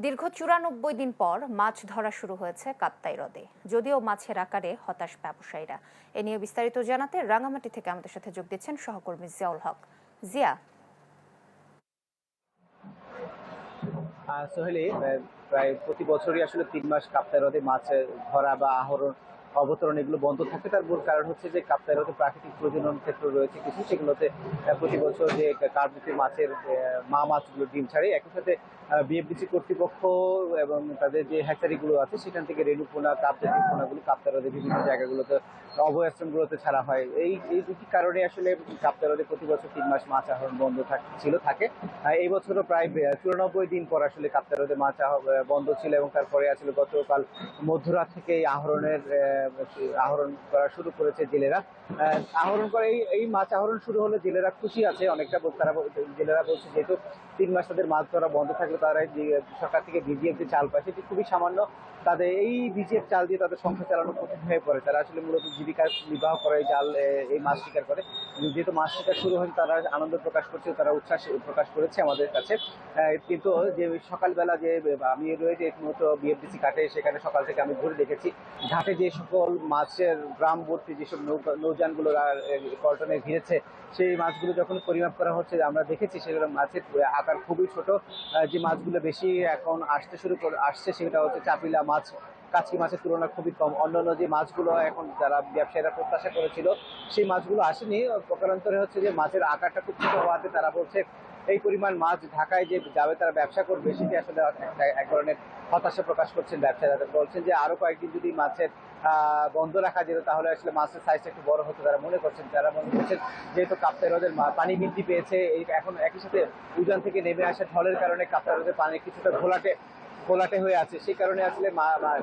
দীর্ঘ ৯৪ দিন পর মাছ ধরা শুরু হয়েছে কাপ্তাই হ্রদে। যদিও মাছের আকারে হতাশ ব্যবসায়ীরা। এ নিয়ে বিস্তারিত জানাতে রাঙামাটি থেকে আমাদের সাথে যোগ দিচ্ছেন সহকর্মী জিয়াউল হক। জিয়া। সোহেলি, প্রায় প্রতি বছরই আসলে ৩ মাস কাপ্তাই হ্রদে মাছ ধরা বা আহরণ অবতরণ এগুলো বন্ধ থাকে। তার মূল কারণ হচ্ছে যে কাপ্তাই হ্রদে প্রাকৃতিক প্রজনন ক্ষেত্র রয়েছে কিছু, সেগুলোতে প্রতি বছর যে কার্পেটে মাছের মা মাছগুলো ডিম ছাড়ে। একই সাথে বিএফডিসি কর্তৃপক্ষ এবং তাদের যে হ্যাচারিগুলো আছে সেখান থেকে রেণু পোনা, কাপ জাতীয় পোনাগুলো কাপ্তাই হ্রদে বিভিন্ন জায়গাগুলোতে অভয়াশ্রমগুলোতে ছাড়া হয়। এই দুটি কারণে আসলে কাপ্তাই হ্রদে প্রতি বছর ৩ মাস মাছ আহরণ বন্ধ থাকে। এই বছরও প্রায় ৯৪ দিন পর আসলে কাপ্তাই হ্রদে মাছ বন্ধ ছিল, এবং তারপরে আসলে গতকাল মধ্যরাত থেকে আহরণ করা শুরু করেছে জেলেরা। আহরণ করে এই মাছ আহরণ শুরু হলে জেলেরা খুশি আছে অনেকটা। জেলেরা বলছে যেহেতু 3 মাস তাদের মাছ ধরা বন্ধ থাকলে তারা সরকার থেকে বিজিএফ যে চাল পায় সেটি খুবই সামান্য। তাদের এই বিজিএফ চাল দিয়ে তাদের সংসার চালানো কঠিন হয়ে পড়ে। তারা আসলে মূলত জীবিকা নির্বাহ করে এই মাছ শিকার করে। যেহেতু মাছ শিকার শুরু হয়েছে তারা আনন্দ প্রকাশ করছে, তারা উচ্ছ্বাস প্রকাশ করেছে আমাদের কাছে। কিন্তু যে সকালবেলা যে আমি রয়েছে মূলত বিএফডিসি ঘাটে, সেখানে সকাল থেকে আমি ঘুরে দেখেছি ঘাটে যে সকল মাছের গ্রাম ভর্তি যেসব নৌযানগুলো পল্টনে ঘিরেছে, সেই মাছগুলো যখন পরিমাপ করা হচ্ছে আমরা দেখেছি সেগুলো মাছের আকার খুবই ছোট। যে মাছগুলো বেশি এখন আসছে সেটা হচ্ছে চাপিলা মাছ। কাচকি মাছের তুলনায় খুবই কম। অন্যান্য যে মাছগুলো এখন যারা ব্যবসায়ীরা প্রত্যাশা করেছিল সেই মাছগুলো আসেনি। প্রকারান্তরে হচ্ছে যে মাছের আকারটা খুব ছোট হওয়াতে তারা বলছে এই পরিমাণ মাছ ঢাকায় যে যাবে তারা ব্যবসা করবে সেটি আসলে এক ধরনের হতাশা প্রকাশ করছেন ব্যবসায়ীরা। বলছেন যে আরো কয়েকদিন যদি মাছের বন্ধ রাখা যেত তাহলে আসলে মাছের সাইজটা একটু বড় হতো। তারা মনে করছেন যেহেতু কাপ্তাই হ্রদের পানি বৃদ্ধি পেয়েছে, এখন একই সাথে উজান থেকে নেমে আসা ঢলের কারণে কাপ্তাই হ্রদের পানি কিছুটা ঘোলাটে হয়ে আছে। সেই কারণে আসলে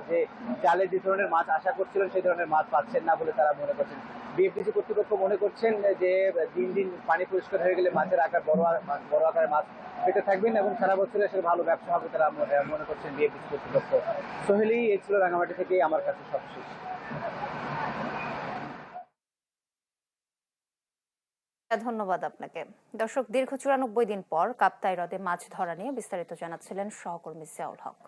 যে জালে যে ধরনের মাছ আশা করছিলেন সেই ধরনের মাছ পাচ্ছেন না বলে তারা মনে করছেন। বিএফডিসি কর্তৃপক্ষ মনে করছেন যে দিন দিন পানি পরিষ্কার হয়ে গেলে মাছের আকার বড় আকারের মাছ পেতে থাকবেন এবং সারা বছরে আসলে ভালো ব্যবসা হবে তারা মনে করছেন বিএফডিসি কর্তৃপক্ষ। সোহেলি, এই ছিল রাঙামাটি থেকে আমার কাছে সবশেষ। ধন্যবাদ আপনাকে। দর্শক, দীর্ঘ ৯৪ দিন পর কাপ্তাই হ্রদে মাছ ধরা নিয়ে বিস্তারিত জানাচ্ছিলেন সহকর্মী জিয়াউল হক।